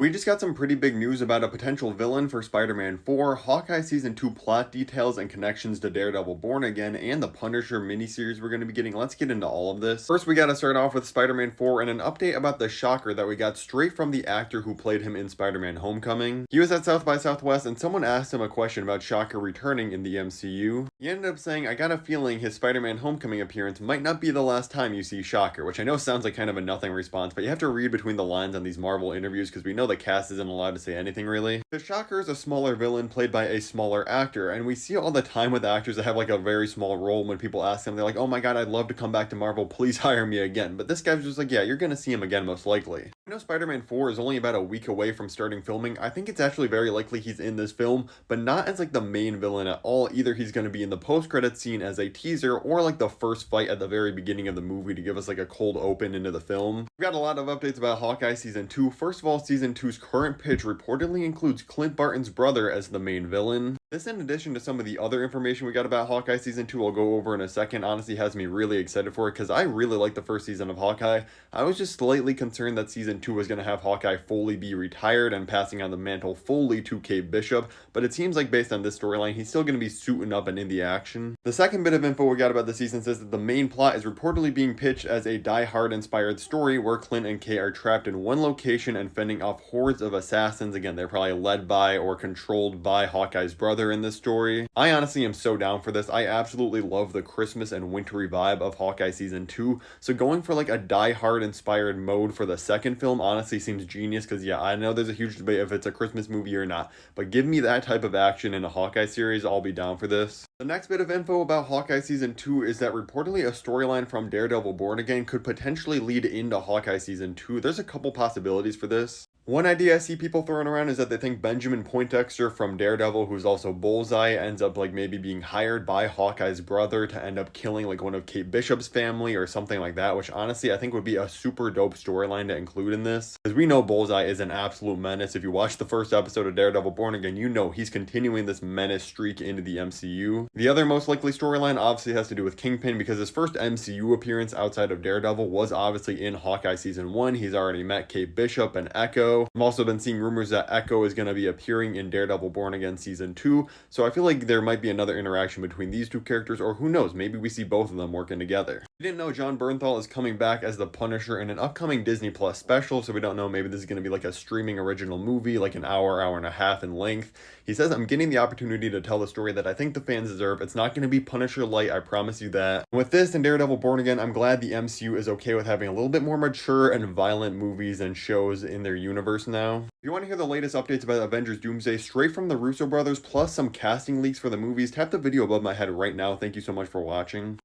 We just got some pretty big news about a potential villain for Spider-Man 4, Hawkeye Season 2 plot details and connections to Daredevil Born Again, and the Punisher miniseries we're going to be getting. Let's get into all of this. First, we got to start off with Spider-Man 4 and an update about the shocker that we got straight from the actor who played him in Spider-Man Homecoming. He was at South by Southwest and someone asked him a question about Shocker returning in the MCU. He ended up saying, "I got a feeling his Spider-Man Homecoming appearance might not be the last time you see Shocker," which I know sounds like kind of a nothing response, but you have to read between the lines on these Marvel interviews because we know the cast isn't allowed to say anything really. The Shocker is a smaller villain played by a smaller actor, and we see all the time with actors that have like a very small role. When people ask them, they're like, "Oh my god, I'd love to come back to Marvel, please hire me again." But this guy's just like, yeah, you're gonna see him again most likely. I know Spider-Man 4 is only about a week away from starting filming. I think it's actually very likely he's in this film, but not as like the main villain at all. Either he's going to be in the post-credit scene as a teaser, or like the first fight at the very beginning of the movie to give us like a cold open into the film. We've got a lot of updates about Hawkeye Season 2. First of all, Season 2's current pitch reportedly includes Clint Barton's brother as the main villain. This, in addition to some of the other information we got about Hawkeye Season 2 I'll go over in a second, honestly has me really excited for it because I really like the first season of Hawkeye. I was just slightly concerned that Season 2 was going to have Hawkeye fully be retired and passing on the mantle fully to Kate Bishop, but it seems like based on this storyline, he's still going to be suiting up and in the action. The second bit of info we got about the season says that the main plot is reportedly being pitched as a Die Hard inspired story where Clint and Kate are trapped in one location and fending off hordes of assassins. Again, they're probably led by or controlled by Hawkeye's brother in this story. I honestly am so down for this. I absolutely love the Christmas and wintry vibe of Hawkeye Season 2, so going for like a Die Hard inspired mode for the second film honestly seems genius because yeah, I know there's a huge debate if it's a Christmas movie or not, but give me that type of action in a Hawkeye series, I'll be down for this. The next bit of info about Hawkeye Season 2 is that reportedly a storyline from Daredevil Born Again could potentially lead into Hawkeye Season 2. There's a couple possibilities for this. One idea I see people throwing around is that they think Benjamin Poindexter from Daredevil, who's also Bullseye, ends up like maybe being hired by Hawkeye's brother to end up killing like one of Kate Bishop's family or something like that, which honestly I think would be a super dope storyline to include in this. Because we know Bullseye is an absolute menace. If you watch the first episode of Daredevil Born Again, you know he's continuing this menace streak into the MCU. The other most likely storyline obviously has to do with Kingpin because his first MCU appearance outside of Daredevil was obviously in Hawkeye Season 1. He's already met Kate Bishop and Echo. I've also been seeing rumors that Echo is going to be appearing in Daredevil Born Again Season 2, so I feel like there might be another interaction between these two characters, or who knows, maybe we see both of them working together. We didn't know John Bernthal is coming back as the Punisher in an upcoming Disney Plus special, so we don't know, maybe this is going to be like a streaming original movie, like an hour and a half in length. He says, "I'm getting the opportunity to tell the story that I think the fans deserve. It's not going to be Punisher light, I promise you that." And with this and Daredevil Born Again, I'm glad the MCU is okay with having a little bit more mature and violent movies and shows in their universe now. If you want to hear the latest updates about Avengers Doomsday straight from the Russo brothers, plus some casting leaks for the movies, tap the video above my head right now. Thank you so much for watching.